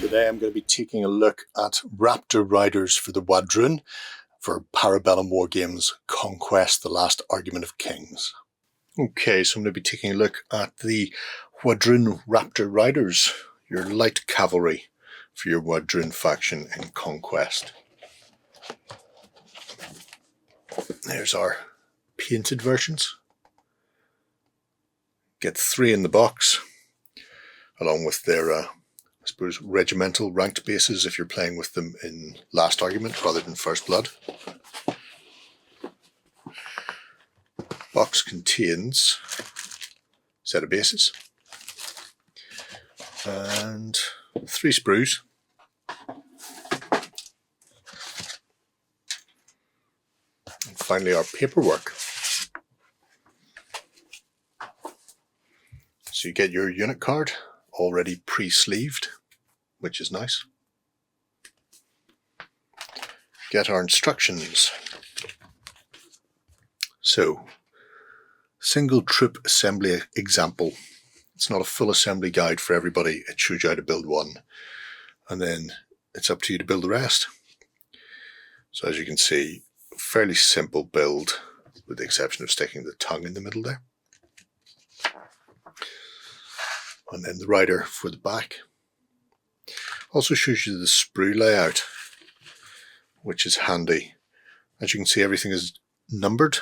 Today I'm going to be taking a look at Raptor Riders for the Wadroon for Para Bellum Wargames Conquest, the Last Argument of Kings. Okay, so I'm going to be taking a look at the Wadroon Raptor Riders, your light cavalry for your Wadroon faction in Conquest. There's our painted versions. Get 3 in the box, along with their I suppose regimental ranked bases if you're playing with them in Last Argument rather than First Blood. Box contains a set of bases and 3 sprues. And finally our paperwork. So you get your unit card already pre-sleeved, which is nice. Get our instructions. So, single troop assembly example. It's not a full assembly guide for everybody. It shows you how to build one, and then it's up to you to build the rest. So as you can see, fairly simple build, with the exception of sticking the tongue in the middle there. And then the rider for the back. Also shows you the sprue layout, which is handy. As you can see, everything is numbered,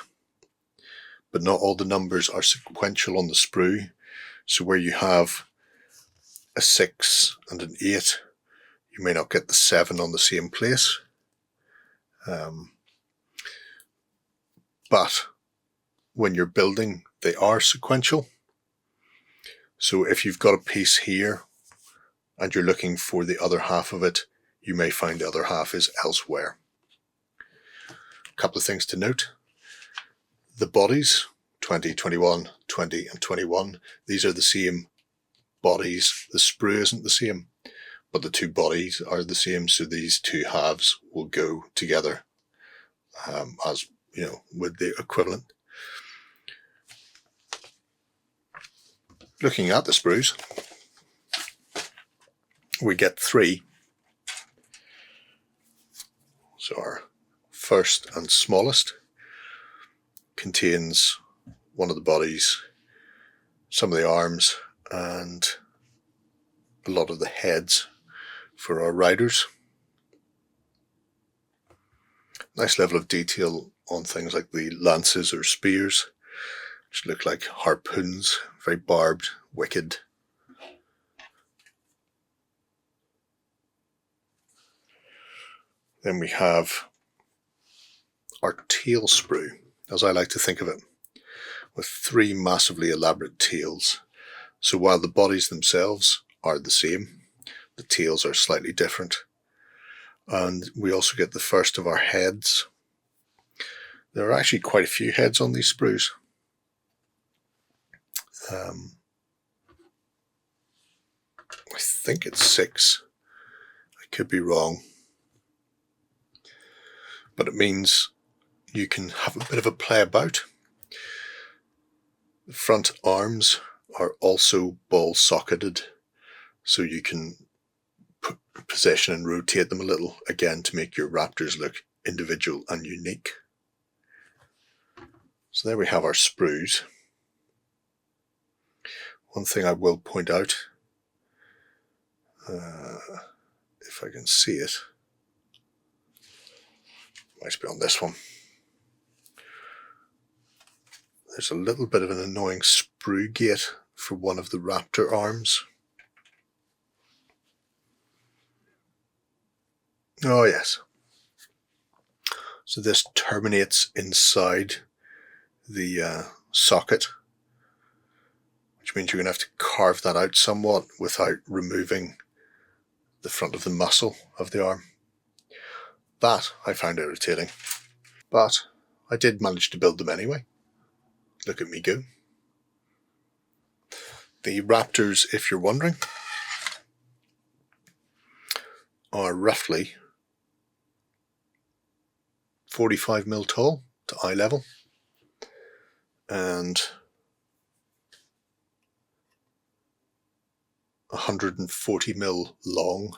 but not all the numbers are sequential on the sprue. So where you have a 6 and an 8, you may not get the 7 on the same place. But when you're building, they are sequential. So if you've got a piece here and you're looking for the other half of it, you may find the other half is elsewhere. A couple of things to note. The bodies, 20, 21, 20 and 21, these are the same bodies. The sprue isn't the same, but the 2 bodies are the same, so these 2 halves will go together as, you know, with the equivalent. Looking at the sprues, we get 3. So our first and smallest contains one of the bodies, some of the arms, and a lot of the heads for our riders. Nice level of detail on things like the lances or spears, which look like harpoons, very barbed, wicked. Then we have our tail sprue, as I like to think of it, with 3 massively elaborate tails. So while the bodies themselves are the same, the tails are slightly different. And we also get the first of our heads. There are actually quite a few heads on these sprues. I think it's 6. I could be wrong. But it means you can have a bit of a play about. The front arms are also ball socketed, so you can position and rotate them a little, again to make your raptors look individual and unique. So there we have our sprues. One thing I will point out, if I can see it, might be on this one. There's a little bit of an annoying sprue gate for one of the raptor arms. Oh yes. So this terminates inside the socket, which means you're going to have to carve that out somewhat without removing the front of the muscle of the arm. That I found irritating, but I did manage to build them anyway. Look at me go. The raptors, if you're wondering, are roughly 45mm tall to eye level and 140mm long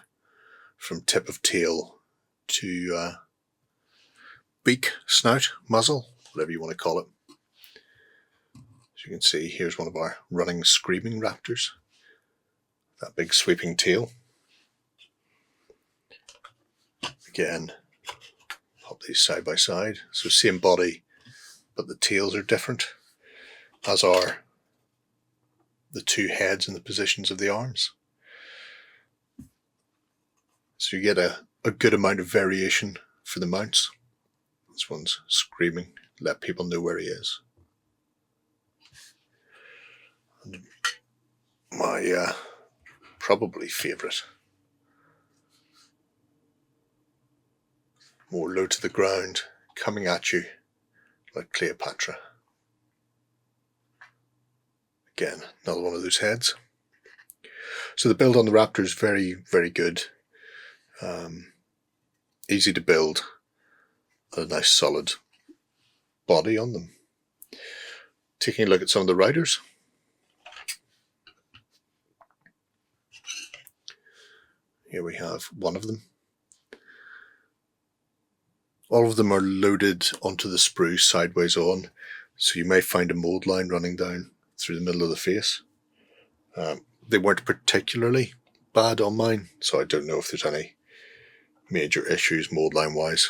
from tip of tail to beak, snout, muzzle, whatever you want to call it. As you can see, here's one of our running, screaming raptors. That big sweeping tail. Again, pop these side by side. So same body, but the tails are different, as are the two heads and the positions of the arms. So you get a good amount of variation for the mounts. This one's screaming, let people know where he is. And my probably favourite, more low to the ground, coming at you like Cleopatra. Again, another one of those heads. So the build on the Raptor is very, very good. Easy to build. A nice solid body on them. Taking a look at some of the riders. Here we have one of them. All of them are loaded onto the sprue sideways on, so you may find a mold line running down through the middle of the face. They weren't particularly bad on mine, so I don't know if there's any major issues mold line wise,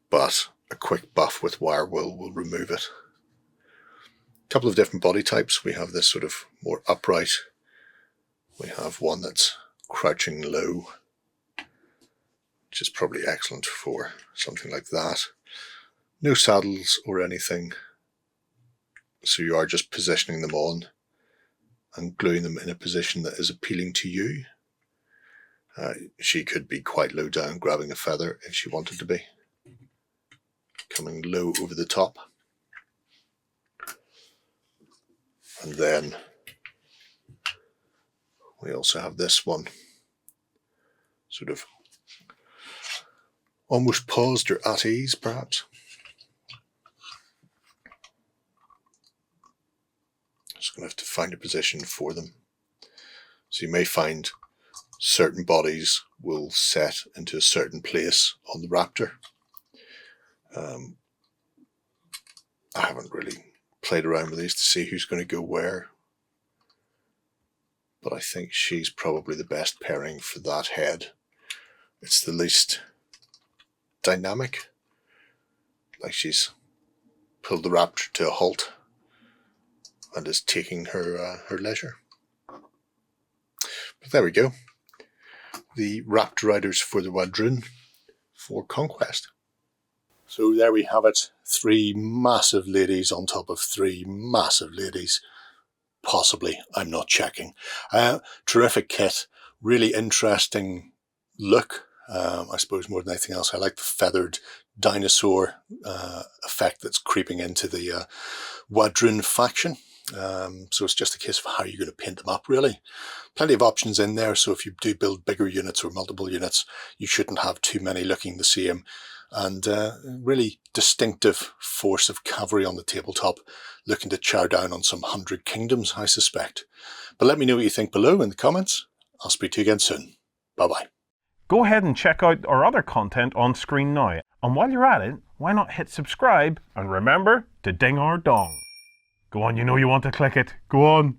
but a quick buff with wire wool will remove it. A couple of different body types. We have this sort of more upright. We have one that's crouching low, which is probably excellent for something like that. No saddles or anything, so you are just positioning them on and gluing them in a position that is appealing to you. She could be quite low down, grabbing a feather if she wanted to be. Coming low over the top. And then we also have this one, sort of almost paused or at ease, perhaps. Just going to have to find a position for them. So you may find certain bodies will set into a certain place on the Raptor. I haven't really played around with these to see who's going to go where, but I think she's probably the best pairing for that head. It's the least dynamic, like she's pulled the Raptor to a halt and is taking her leisure. But there we go. The Raptor Riders for the Wadroon for Conquest. So there we have it. 3 massive ladies on top of 3 massive ladies. Possibly, I'm not checking. Terrific kit, really interesting look. I suppose more than anything else, I like the feathered dinosaur effect that's creeping into the Wadroon faction. So it's just a case of how you're going to paint them up, really. Plenty of options in there, so if you do build bigger units or multiple units, you shouldn't have too many looking the same. And really distinctive force of cavalry on the tabletop, looking to chow down on some 100 kingdoms, I suspect. But let me know what you think below in the comments. I'll speak to you again soon. Bye-bye. Go ahead and check out our other content on screen now. And while you're at it, why not hit subscribe and remember to ding our dong. Go on, you know you want to click it. Go on.